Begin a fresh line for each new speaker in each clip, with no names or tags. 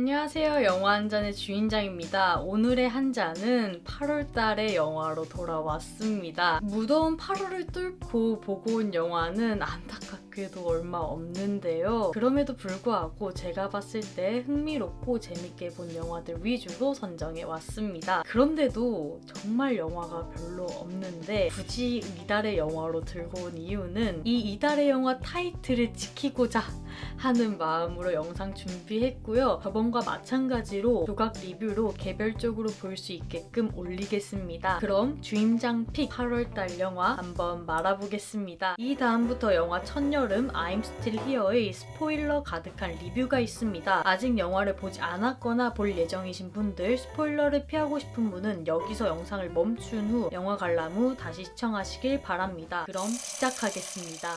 안녕하세요. 영화 한 잔의 주인장입니다. 오늘의 한 잔은 8월달의 영화로 돌아왔습니다. 무더운 8월을 뚫고 보고 온 영화는 안타깝게도 얼마 없는데요. 그럼에도 불구하고 제가 봤을 때 흥미롭고 재밌게 본 영화들 위주로 선정해 왔습니다. 그런데도 정말 영화가 별로 없는데 굳이 이달의 영화로 들고 온 이유는 이 이달의 영화 타이틀을 지키고자 하는 마음으로 영상 준비했고요. 저번과 마찬가지로 조각 리뷰로 개별적으로 볼 수 있게끔 올리겠습니다. 그럼 주인장 픽 8월달 영화 한번 말아보겠습니다. 이 다음부터 영화 첫여름 I'm Still Here의 스포일러 가득한 리뷰가 있습니다. 아직 영화를 보지 않았거나 볼 예정이신 분들, 스포일러를 피하고 싶은 분은 여기서 영상을 멈춘 후 영화 관람 후 다시 시청하시길 바랍니다. 그럼 시작하겠습니다.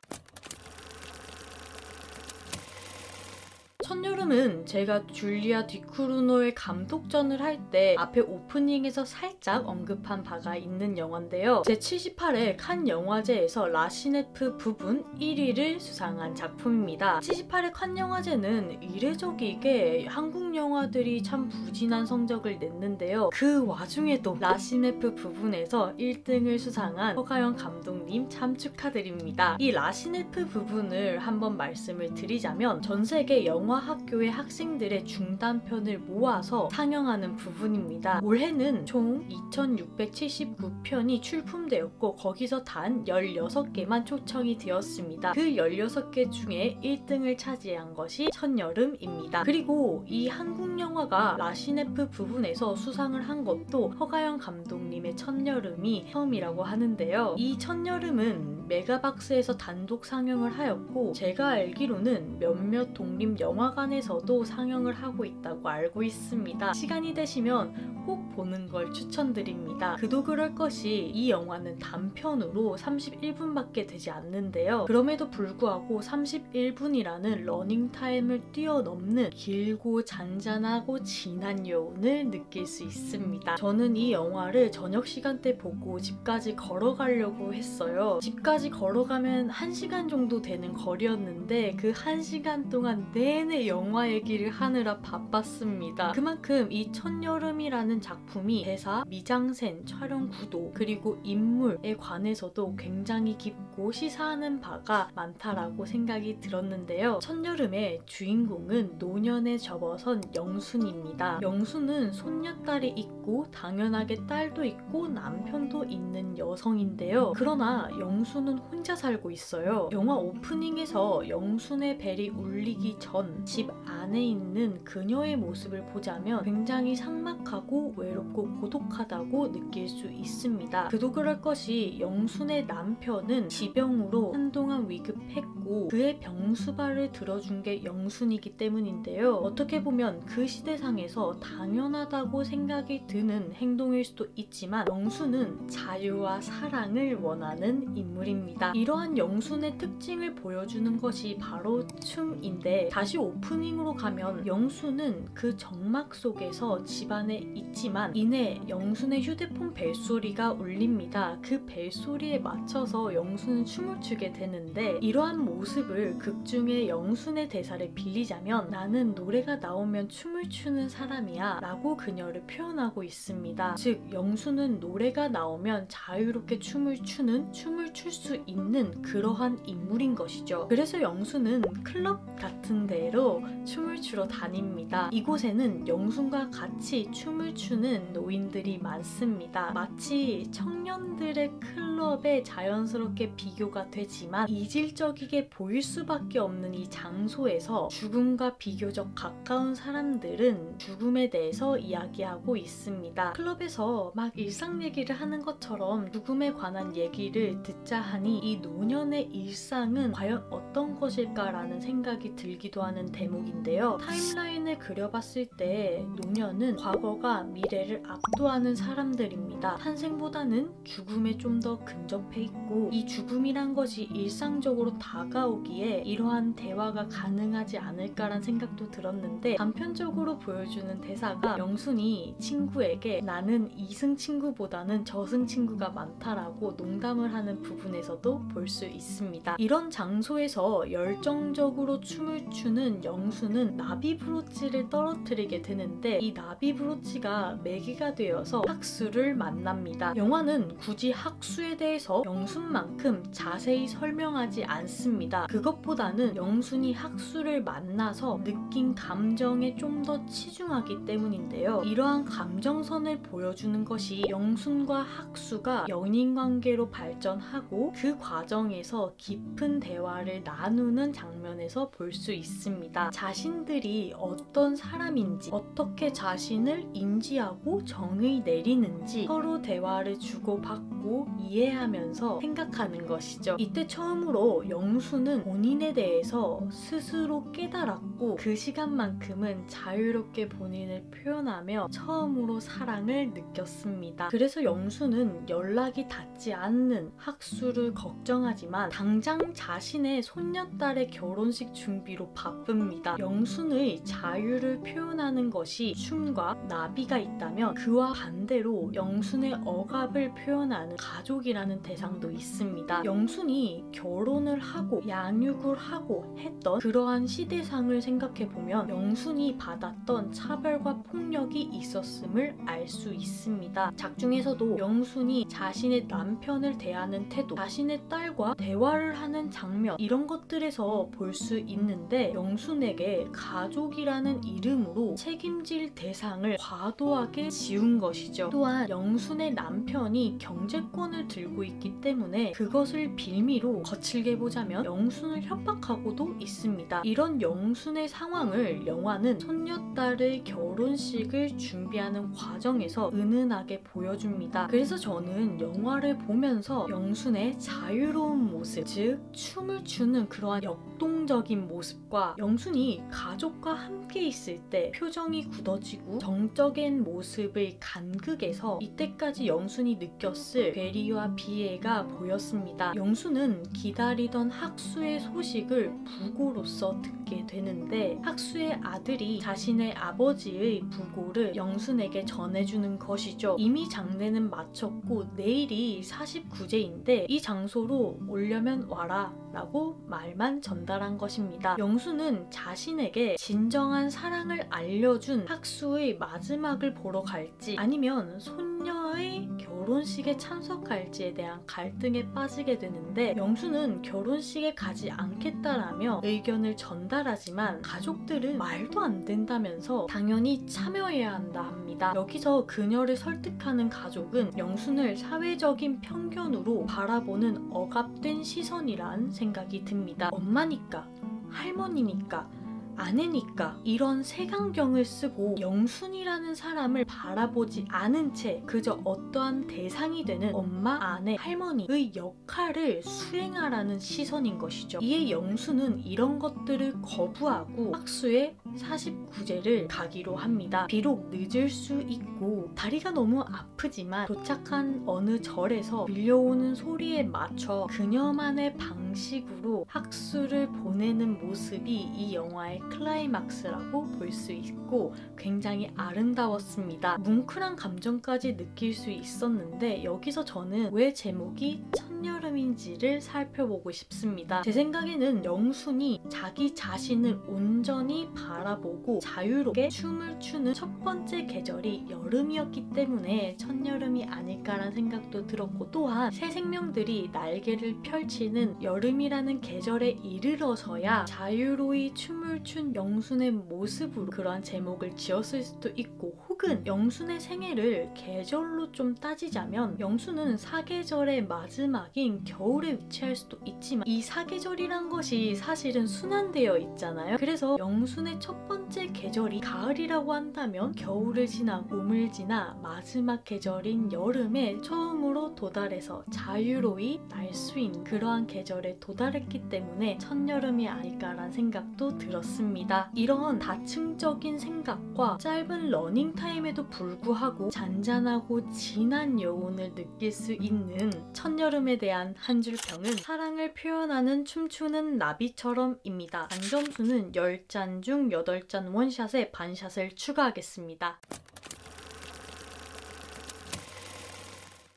첫여름은 제가 줄리아 디크루노의 감독전을 할 때 앞에 오프닝에서 살짝 언급한 바가 있는 영화인데요. 제78회 칸 영화제에서 라시네프 부분 1위를 수상한 작품입니다. 78회 칸 영화제는 이례적이게 한국 영화들이 참 부진한 성적을 냈는데요. 그 와중에도 라시네프 부분에서 1등을 수상한 허가연 감독님 참 축하드립니다. 이 라시네프 부분을 한번 말씀을 드리자면 전 세계 영화 학교의 학생들의 중단편을 모아서 상영하는 부분입니다. 올해는 총 2679편이 출품되었고 거기서 단 16개만 초청이 되었습니다. 그 16개 중에 1등을 차지한 것이 첫여름입니다. 그리고 이 한국 영화가 라시네프 부분에서 수상을 한 것도 허가연 감독님의 첫여름이 처음이라고 하는데요. 이 첫여름은 메가박스에서 단독 상영을 하였고 제가 알기로는 몇몇 독립 영화관에서도 상영을 하고 있다고 알고 있습니다. 시간이 되시면 꼭 보는 걸 추천드립니다. 그도 그럴 것이 이 영화는 단편으로 31분밖에 되지 않는데요. 그럼에도 불구하고 31분이라는 러닝타임을 뛰어넘는 길고 잔잔하고 진한 여운을 느낄 수 있습니다. 저는 이 영화를 저녁 시간대 보고 집까지 걸어가려고 했어요. 집까지 걸어가면 1시간 정도 되는 거리였는데 그 1시간 동안 내내 영화 얘기를 하느라 바빴습니다. 그만큼 이 첫여름이라는 작품이 대사, 미장센, 촬영 구도, 그리고 인물에 관해서도 굉장히 깊고 시사하는 바가 많다라고 생각이 들었는데요. 첫여름의 주인공은 노년에 접어선 영순입니다. 영순은 손녀딸이 있고 당연하게 딸도 있고 남편도 있는 여성인데요. 그러나 영순은 혼자 살고 있어요. 영화 오프닝에서 영순의 벨이 울리기 전 집 안에 있는 그녀의 모습을 보자면 굉장히 삭막하고 외롭고 고독하다고 느낄 수 있습니다. 그도 그럴 것이 영순의 남편은 지병으로 한동안 위급했고 그의 병수발을 들어준 게 영순이기 때문인데요. 어떻게 보면 그 시대상에서 당연하다고 생각이 드는 행동일 수도 있지만 영순은 자유와 사랑을 원하는 인물입니다. 이러한 영순의 특징을 보여주는 것이 바로 춤인데 다시 오프닝으로 가면 영순은 그 정막 속에서 집안에 있지만 이내 영순의 휴대폰 벨소리가 울립니다. 그 벨소리에 맞춰서 영순은 춤을 추게 되는데 이러한 모습을 극중의 영순의 대사를 빌리자면 나는 노래가 나오면 춤을 추는 사람이야 라고 그녀를 표현하고 있습니다. 즉 영순은 노래가 나오면 자유롭게 춤을 추는 춤을 출 수 있는 그러한 인물인 것이죠. 그래서 영순은 클럽 같은 데로 춤을 추러 다닙니다. 이곳에는 영순과 같이 춤을 추는 노인들이 많습니다. 마치 청년들의 클럽에 자연스럽게 비교가 되지만 이질적이게 보일 수밖에 없는 이 장소에서 죽음과 비교적 가까운 사람들은 죽음에 대해서 이야기하고 있습니다. 클럽에서 막 일상 얘기를 하는 것처럼 죽음에 관한 얘기를 듣자 하니 이 노년의 일상은 과연 어떤 것일까라는 생각이 들기도 하는 대목인데요. 타임라인을 그려봤을 때 노년은 과거가 미래를 압도하는 사람들입니다. 탄생보다는 죽음에 좀 더 근접해 있고 이 죽음이란 것이 일상적으로 다가오기에 이러한 대화가 가능하지 않을까란 생각도 들었는데 단편적으로 보여주는 대사가 영순이 친구에게 나는 이승 친구보다는 저승 친구가 많다라고 농담을 하는 부분에서 장소에서도 볼 수 있습니다. 이런 장소에서 열정적으로 춤을 추는 영수는 나비 브로치를 떨어뜨리게 되는데 이 나비 브로치가 매개가 되어서 학수를 만납니다. 영화는 굳이 학수에 대해서 영순만큼 자세히 설명하지 않습니다. 그것보다는 영순이 학수를 만나서 느낀 감정에 좀 더 치중하기 때문인데요. 이러한 감정선을 보여주는 것이 영순과 학수가 연인관계로 발전하고 그 과정에서 깊은 대화를 나누는 장면에서 볼 수 있습니다. 자신들이 어떤 사람인지, 어떻게 자신을 인지하고 정의 내리는지 서로 대화를 주고받고 이해하면서 생각하는 것이죠. 이때 처음으로 영수는 본인에 대해서 스스로 깨달았고 그 시간만큼은 자유롭게 본인을 표현하며 처음으로 사랑을 느꼈습니다. 그래서 영수는 연락이 닿지 않는 학수를 걱정하지만 당장 자신의 손녀딸의 결혼식 준비로 바쁩니다. 영순의 자유를 표현하는 것이 춤과 나비가 있다면 그와 반대로 영순의 억압을 표현하는 가족이라는 대상도 있습니다. 영순이 결혼을 하고 양육을 하고 했던 그러한 시대상을 생각해보면 영순이 받았던 차별과 폭력이 있었음을 알 수 있습니다. 작중에서도 영순이 자신의 남편을 대하는 태도, 자신의 딸과 대화를 하는 장면 이런 것들에서 볼 수 있는데 영순에게 가족이라는 이름으로 책임질 대상을 과도하게 지운 것이죠. 또한 영순의 남편이 경제권을 들고 있기 때문에 그것을 빌미로 거칠게 보자면 영순을 협박하고도 있습니다. 이런 영순의 상황을 영화는 손녀딸의 결혼식을 준비하는 과정에서 은은하게 보여줍니다. 그래서 저는 영화를 보면서 영순의 자유로운 모습, 즉 춤을 추는 그러한 역동적인 모습과 영순이 가족과 함께 있을 때 표정이 굳어지고 정적인 모습의 간극에서 이때까지 영순이 느꼈을 괴리와 비애가 보였습니다. 영순은 기다리던 학수의 소식을 부고로서 듣게 되는데 학수의 아들이 자신의 아버지의 부고를 영순에게 전해주는 것이죠. 이미 장례는 마쳤고 내일이 49제인데 이 장소로 오려면 와라 라고 말만 전달한 것입니다. 영수는 자신에게 진정한 사랑을 알려준 학수의 마지막을 보러 갈지 아니면 손녀의 결혼식에 참석할지에 대한 갈등에 빠지게 되는데 영수는 결혼식에 가지 않겠다라며 의견을 전달하지만 가족들은 말도 안 된다면서 당연히 참여해야 한다 합니다. 여기서 그녀를 설득하는 가족은 영순을 사회적인 편견으로 바라보는 억압된 시선이란 생각이 듭니다. 엄마니까, 할머니니까, 아내니까 이런 색안경을 쓰고 영순이라는 사람을 바라보지 않은 채 그저 어떠한 대상이 되는 엄마, 아내, 할머니의 역할을 수행하라는 시선인 것이죠. 이에 영순은 이런 것들을 거부하고 학수의 49제를 가기로 합니다. 비록 늦을 수 있고 다리가 너무 아프지만 도착한 어느 절에서 들려오는 소리에 맞춰 그녀만의 방식으로 학수를 보내는 모습이 이 영화의 클라이막스라고 볼 수 있고 굉장히 아름다웠습니다. 뭉클한 감정까지 느낄 수 있었는데 여기서 저는 왜 제목이 첫여름인지를 살펴보고 싶습니다. 제 생각에는 영순이 자기 자신을 온전히 바라보고 자유롭게 춤을 추는 첫 번째 계절이 여름이었기 때문에 첫여름이 아닐까라는 생각도 들었고 또한 새 생명들이 날개를 펼치는 여름이라는 계절에 이르러서야 자유로이 춤을 춘 영순의 모습으로 그러한 제목을 지었을 수도 있고 혹은 영순의 생애를 계절로 좀 따지자면 영순은 사계절의 마지막인 겨울에 위치할 수도 있지만 이 사계절이란 것이 사실은 순환되어 있잖아요. 그래서 영순의 첫 번째 계절이 가을이라고 한다면 겨울을 지나 봄을 지나 마지막 계절인 여름에 처음으로 도달해서 자유로이 날 수 있는 그러한 계절에 도달했기 때문에 첫여름이 아닐까라는 생각도 들었습니다. 이런 다층적인 생각과 짧은 러닝타임에도 불구하고 잔잔하고 진한 여운을 느낄 수 있는 첫여름에 대한 한 줄 평은 사랑을 표현하는 춤추는 나비처럼입니다. 단점수는 10잔 중 8잔 원샷에 반샷을 추가하겠습니다.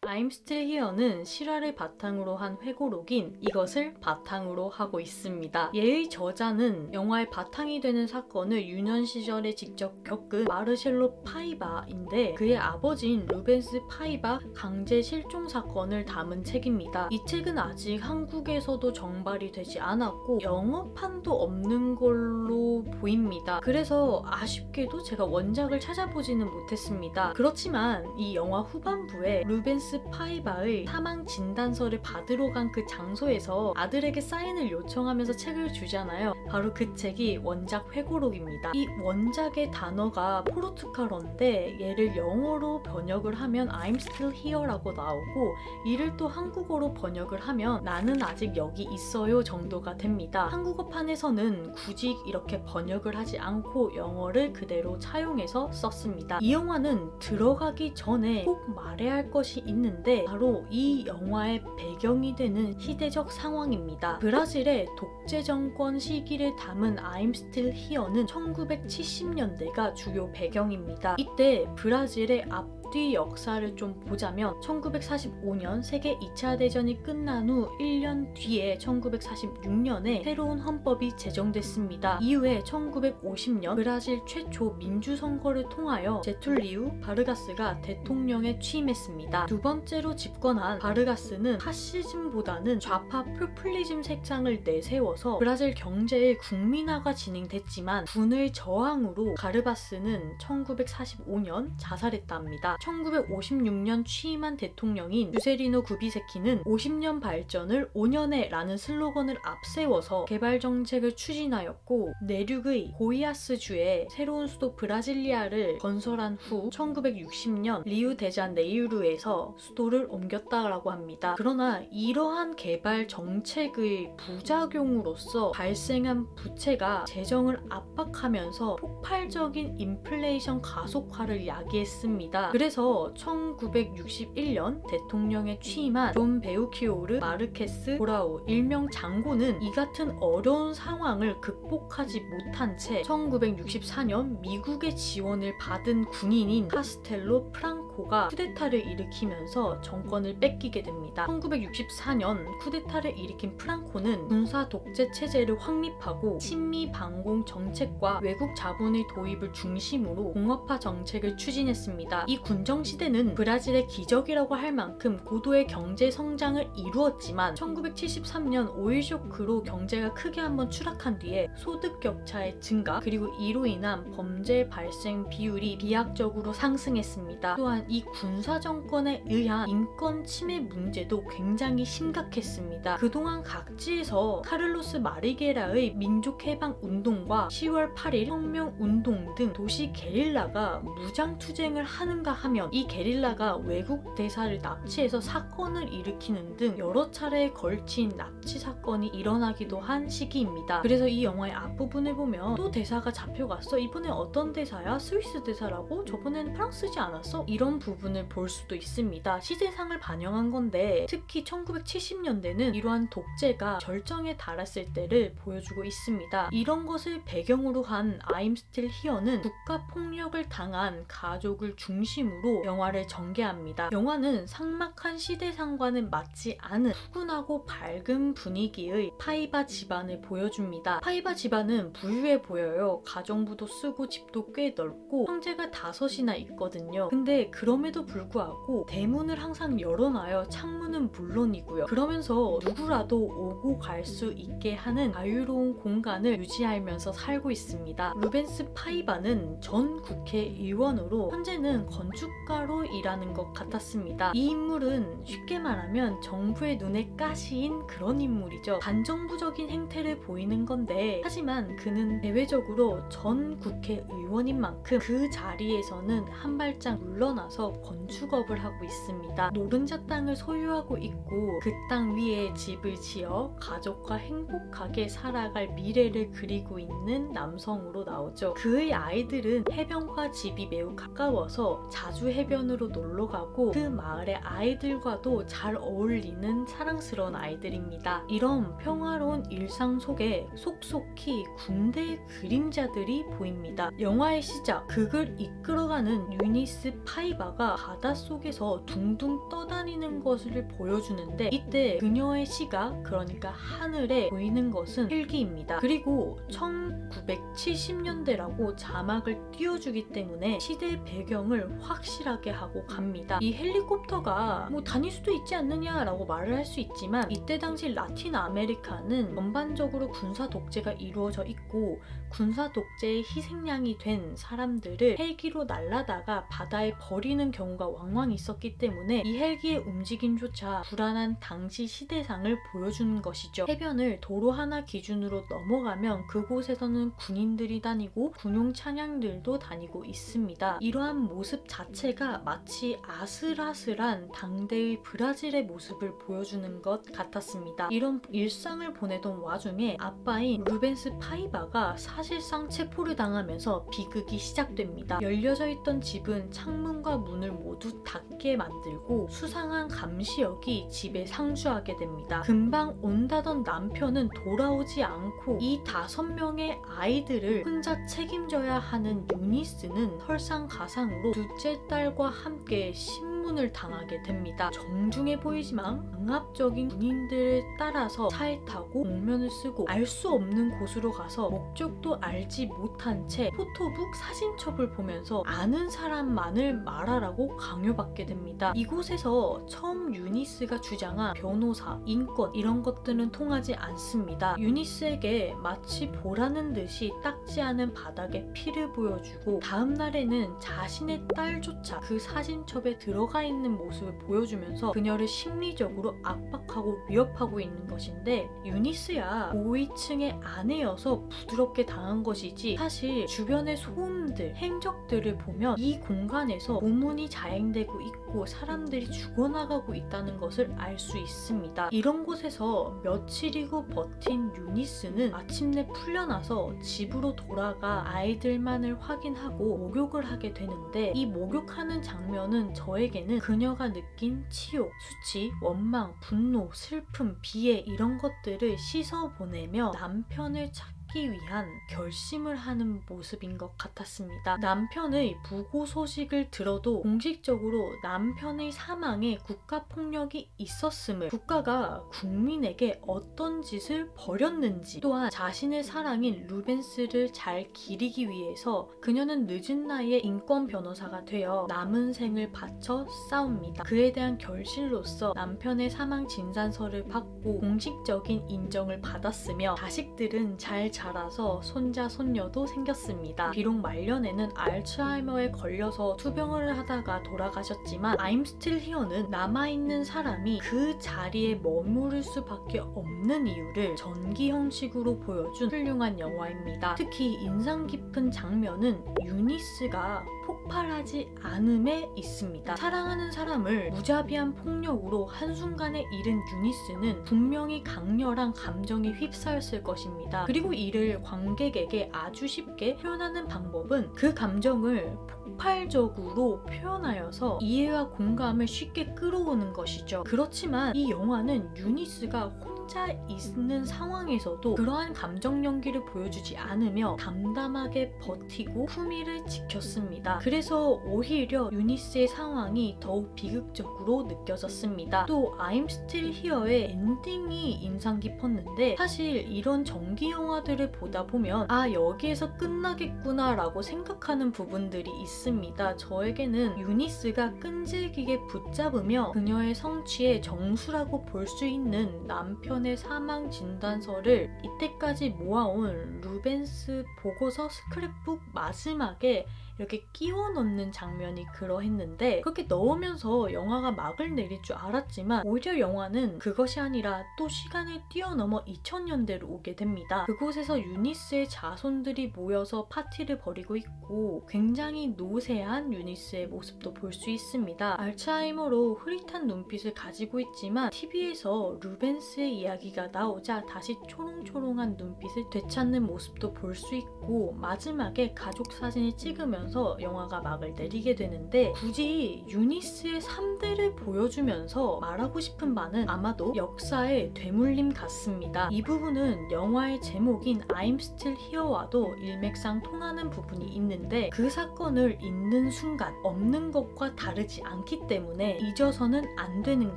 I'm Still Here는 실화를 바탕으로 한 회고록인 이것을 바탕으로 하고 있습니다. 얘의 저자는 영화의 바탕이 되는 사건을 유년 시절에 직접 겪은 마르셀로 파이바인데 그의 아버지인 루벤스 파이바 강제 실종 사건을 담은 책입니다. 이 책은 아직 한국에서도 정발이 되지 않았고 영어판도 없는 걸로 보입니다. 그래서 아쉽게도 제가 원작을 찾아보지는 못했습니다. 그렇지만 이 영화 후반부에 루벤스 파이바의 사망 진단서를 받으러 간 그 장소에서 아들에게 사인을 요청하면서 책을 주잖아요. 바로 그 책이 원작 회고록입니다. 이 원작의 단어가 포르투갈어인데 얘를 영어로 번역을 하면 I'm still here라고 나오고 이를 또 한국어로 번역을 하면 나는 아직 여기 있어요 정도가 됩니다. 한국어판에서는 굳이 이렇게 번역을 하지 않고 영어를 그대로 차용해서 썼습니다. 이 영화는 들어가기 전에 꼭 말해야 할 것이 있는데 바로 이 영화의 배경이 되는 시대적 상황입니다. 브라질의 독재 정권 시기를 담은 I'm Still Here는 1970년대가 주요 배경입니다. 이때 브라질의 앞뒤 역사를 좀 보자면 1945년 세계 2차 대전이 끝난 후 1년 뒤에 1946년에 새로운 헌법이 제정됐습니다. 이후에 1950년 브라질 최초 민주선거를 통하여 제툴리우 바르가스가 대통령에 취임했습니다. 두 번째로 집권한 바르가스는 파시즘보다는 좌파 포퓰리즘 색상을 내세워서 브라질 경제의 국민화가 진행됐지만 군의 저항으로 가르바스는 1945년 자살했다 합니다. 1956년 취임한 대통령인 주세리노 구비세키는 50년 발전을 5년에 라는 슬로건을 앞세워서 개발 정책을 추진하였고 내륙의 고이아스주에 새로운 수도 브라질리아를 건설한 후 1960년 리우데자네이루에서 수도를 옮겼다라고 합니다. 그러나 이러한 개발 정책의 부작용으로서 발생한 부채가 재정을 압박하면서 폭발적인 인플레이션 가속화를 야기했습니다. 그래서 1961년 대통령에 취임한 존 베우키오르 마르케스 보라우 일명 장고는 이 같은 어려운 상황을 극복하지 못한 채 1964년 미국의 지원을 받은 군인인 카스텔로 프랑코가 쿠데타를 일으키면서 정권을 뺏기게 됩니다. 1964년 쿠데타를 일으킨 프랑코는 군사 독재 체제를 확립하고 친미 반공 정책과 외국 자본의 도입을 중심으로 공업화 정책을 추진했습니다. 이 군정시대는 브라질의 기적이라고 할 만큼 고도의 경제 성장을 이루었지만 1973년 오일 쇼크로 경제가 크게 한번 추락한 뒤에 소득 격차의 증가 그리고 이로 인한 범죄 발생 비율이 비약적으로 상승했습니다. 또한 이 군사 정권에 의한 인권 침해 문제도 굉장히 심각했습니다. 그동안 각지에서 카를로스 마리게라의 민족해방운동과 10월 8일 혁명운동 등 도시 게릴라가 무장투쟁을 하는가 하면 이 게릴라가 외국 대사를 납치해서 사건을 일으키는 등 여러 차례에 걸친 납치 사건이 일어나기도 한 시기입니다. 그래서 이 영화의 앞부분을 보면 또 대사가 잡혀갔어? 이번엔 어떤 대사야? 스위스 대사라고? 저번엔 프랑스지 않았어? 이런 부분을 볼 수도 있습니다. 시대상을 반영한 건데 특히 1970년대는 이러한 독재가 절정에 달했을 때를 보여주고 있습니다. 이런 것을 배경으로 한 I'm Still Here는 국가폭력을 당한 가족을 중심으로 영화를 전개합니다. 영화는 삭막한 시대상과는 맞지 않은 푸근하고 밝은 분위기의 파이바 집안을 보여줍니다. 파이바 집안은 부유해 보여요. 가정부도 쓰고 집도 꽤 넓고 형제가 5이나 있거든요. 근데 그럼에도 불구하고 대문을 항상 열어놔요. 창문은 물론이고요. 그러면서 누구라도 오고 갈 수 있게 하는 자유로운 공간을 유지하면서 살고 있습니다. 루벤스 파이바는 전 국회의원으로 현재는 건축가로 일하는 것 같았습니다. 이 인물은 쉽게 말하면 정부의 눈에 가시인 그런 인물이죠. 반정부적인 행태를 보이는 건데 하지만 그는 대외적으로 전 국회의원인 만큼 그 자리에서는 한 발짝 물러나서 건축업을 하고 있습니다. 노른자 땅을 소유하고 있고 그 땅 위에 집을 지어 가족과 행복하게 살아갈 미래를 그리고 있는 남성으로 나오죠. 그의 아이들은 해변과 집이 매우 가까워서 자주 자주 해변으로 놀러가고 그 마을의 아이들과도 잘 어울리는 사랑스러운 아이들입니다. 이런 평화로운 일상 속에 속속히 군대의 그림자들이 보입니다. 영화의 시작, 극을 이끌어가는 유니스 파이바가 바닷속에서 둥둥 떠다니는 것을 보여주는데 이때 그녀의 시각, 그러니까 하늘에 보이는 것은 헬기입니다. 그리고 1970년대라고 자막을 띄워주기 때문에 시대 배경을 확실하게 하고 갑니다. 이 헬리콥터가 뭐 다닐 수도 있지 않느냐라고 말을 할 수 있지만 이때 당시 라틴 아메리카는 전반적으로 군사 독재가 이루어져 있고 군사 독재의 희생양이 된 사람들을 헬기로 날라다가 바다에 버리는 경우가 왕왕 있었기 때문에 이 헬기의 움직임조차 불안한 당시 시대상을 보여주는 것이죠. 해변을 도로 하나 기준으로 넘어가면 그곳에서는 군인들이 다니고 군용 차량들도 다니고 있습니다. 이러한 모습 자체가 마치 아슬아슬한 당대의 브라질의 모습을 보여주는 것 같았습니다. 이런 일상을 보내던 와중에 아빠인 루벤스 파이바가 사실상 체포를 당하면서 비극이 시작됩니다. 열려져 있던 집은 창문과 문을 모두 닫게 만들고 수상한 감시역이 집에 상주하게 됩니다. 금방 온다던 남편은 돌아오지 않고 이 5명의 아이들을 혼자 책임져야 하는 유니스는 설상가상으로 둘째 딸과 함께 신문을 당하게 됩니다. 정중해 보이지만 강압적인 군인들을 따라서 차에 타고 복면을 쓰고 알 수 없는 곳으로 가서 목적도 알지 못한 채 포토북 사진첩을 보면서 아는 사람만을 말하라고 강요받게 됩니다. 이곳에서 처음 유니스가 주장한 변호사, 인권 이런 것들은 통하지 않습니다. 유니스에게 마치 보라는 듯이 닦지 않은 바닥에 피를 보여주고 다음 날에는 자신의 딸조차 그 사진첩에 들어가 있는 모습을 보여주면서 그녀를 심리적으로 압박하고 위협하고 있는 것인데 유니스야 고위층의 아내여서 부드럽게 당한 것이지 사실 주변의 소음들, 행적들을 보면 이 공간에서 고문이 자행되고 있고 사람들이 죽어나가고 있다는 것을 알 수 있습니다. 이런 곳에서 며칠이고 버틴 유니스는 마침내 풀려나서 집으로 돌아가 아이들만을 확인하고 목욕을 하게 되는데 이 목욕하는 장면은 저에게는 그녀가 느낀 치욕, 수치, 원망, 분노, 슬픔, 비애 이런 것들을 씻어보내며 남편을 찾기 위한 결심을 하는 모습인 것 같았습니다. 남편의 부고 소식을 들어도 공식적으로 남편의 사망에 국가폭력이 있었음을, 국가가 국민에게 어떤 짓을 벌였는지, 또한 자신의 사랑인 루벤스를 잘 기리기 위해서 그녀는 늦은 나이에 인권 변호사가 되어 남은 생을 바쳐 싸웁니다. 그에 대한 결실로서 남편의 사망 진단서를 받고 공식적인 인정을 받았으며 자식들은 잘 자라서 손자, 손녀도 생겼습니다. 비록 말년에는 알츠하이머에 걸려서 투병을 하다가 돌아가셨지만 I'm Still Here는 남아있는 사람이 그 자리에 머무를 수밖에 없는 이유를 전기 형식으로 보여준 훌륭한 영화입니다. 특히 인상 깊은 장면은 유니스가 폭발하지 않음에 있습니다. 사랑하는 사람을 무자비한 폭력으로 한순간에 잃은 유니스는 분명히 강렬한 감정에 휩싸였을 것입니다. 그리고 이를 관객에게 아주 쉽게 표현하는 방법은 그 감정을 폭발적으로 표현하여서 이해와 공감을 쉽게 끌어오는 것이죠. 그렇지만 이 영화는 유니스가 혼자 있는 상황에서도 그러한 감정 연기를 보여주지 않으며 담담하게 버티고 품위를 지켰습니다. 그래서 오히려 유니스의 상황이 더욱 비극적으로 느껴졌습니다. 또 I'm Still Here의 엔딩이 인상 깊었는데 사실 이런 전기 영화들을 보다 보면 아 여기에서 끝나겠구나 라고 생각하는 부분들이 있습니다. 저에게는 유니스가 끈질기게 붙잡으며 그녀의 성취의 정수라고 볼 수 있는 남편의 사망 진단서를 이때까지 모아온 루벤스 보고서 스크랩북 마지막에 이렇게 끼워 넣는 장면이 그러했는데 그렇게 넣으면서 영화가 막을 내릴 줄 알았지만 오히려 영화는 그것이 아니라 또 시간을 뛰어넘어 2000년대로 오게 됩니다. 그곳에서 유니스의 자손들이 모여서 파티를 벌이고 있고 굉장히 노쇠한 유니스의 모습도 볼 수 있습니다. 알츠하이머로 흐릿한 눈빛을 가지고 있지만 TV에서 루벤스의 이야기가 나오자 다시 초롱초롱한 눈빛을 되찾는 모습도 볼 수 있고 마지막에 가족 사진을 찍으면서 이루어지면서 영화가 막을 내리게 되는데 굳이 유니스의 3대를 보여주면서 말하고 싶은 바는 아마도 역사의 되물림 같습니다. 이 부분은 영화의 제목인 I'm Still Here와도 일맥상 통하는 부분이 있는데 그 사건을 잊는 순간 없는 것과 다르지 않기 때문에 잊어서는 안 되는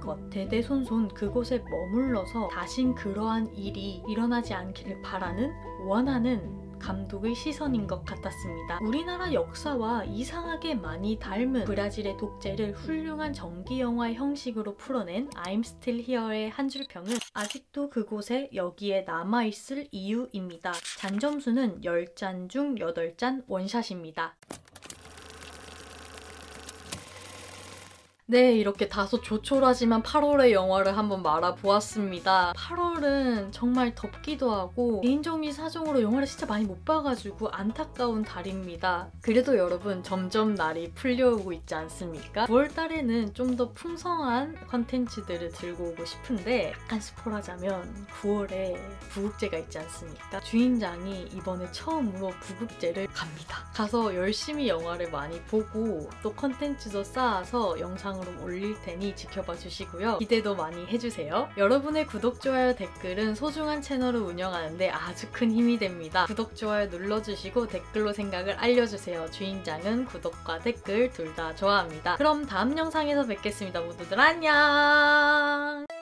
것, 대대손손 그곳에 머물러서 다신 그러한 일이 일어나지 않기를 바라는, 원하는 감독의 시선인 것 같았습니다. 우리나라 역사와 이상하게 많이 닮은 브라질의 독재를 훌륭한 전기영화 형식으로 풀어낸 I'm Still Here의 한 줄 평은 아직도 그곳에 여기에 남아있을 이유입니다. 잔점수는 10잔 중 8잔 원샷입니다. 네, 이렇게 다소 조촐하지만 8월의 영화를 한번 말아보았습니다. 8월은 정말 덥기도 하고 개인적인 사정으로 영화를 진짜 많이 못 봐가지고 안타까운 달입니다. 그래도 여러분 점점 날이 풀려오고 있지 않습니까? 9월달에는 좀 더 풍성한 컨텐츠들을 들고 오고 싶은데 약간 스포하자면 9월에 부국제가 있지 않습니까? 주인장이 이번에 처음으로 부국제를 갑니다. 가서 열심히 영화를 많이 보고 또 컨텐츠도 쌓아서 영상을 올릴 테니 지켜봐 주시고요. 기대도 많이 해주세요. 여러분의 구독, 좋아요, 댓글은 소중한 채널을 운영하는데 아주 큰 힘이 됩니다. 구독, 좋아요 눌러주시고 댓글로 생각을 알려주세요. 주인장은 구독과 댓글 둘 다 좋아합니다. 그럼 다음 영상에서 뵙겠습니다. 모두들 안녕!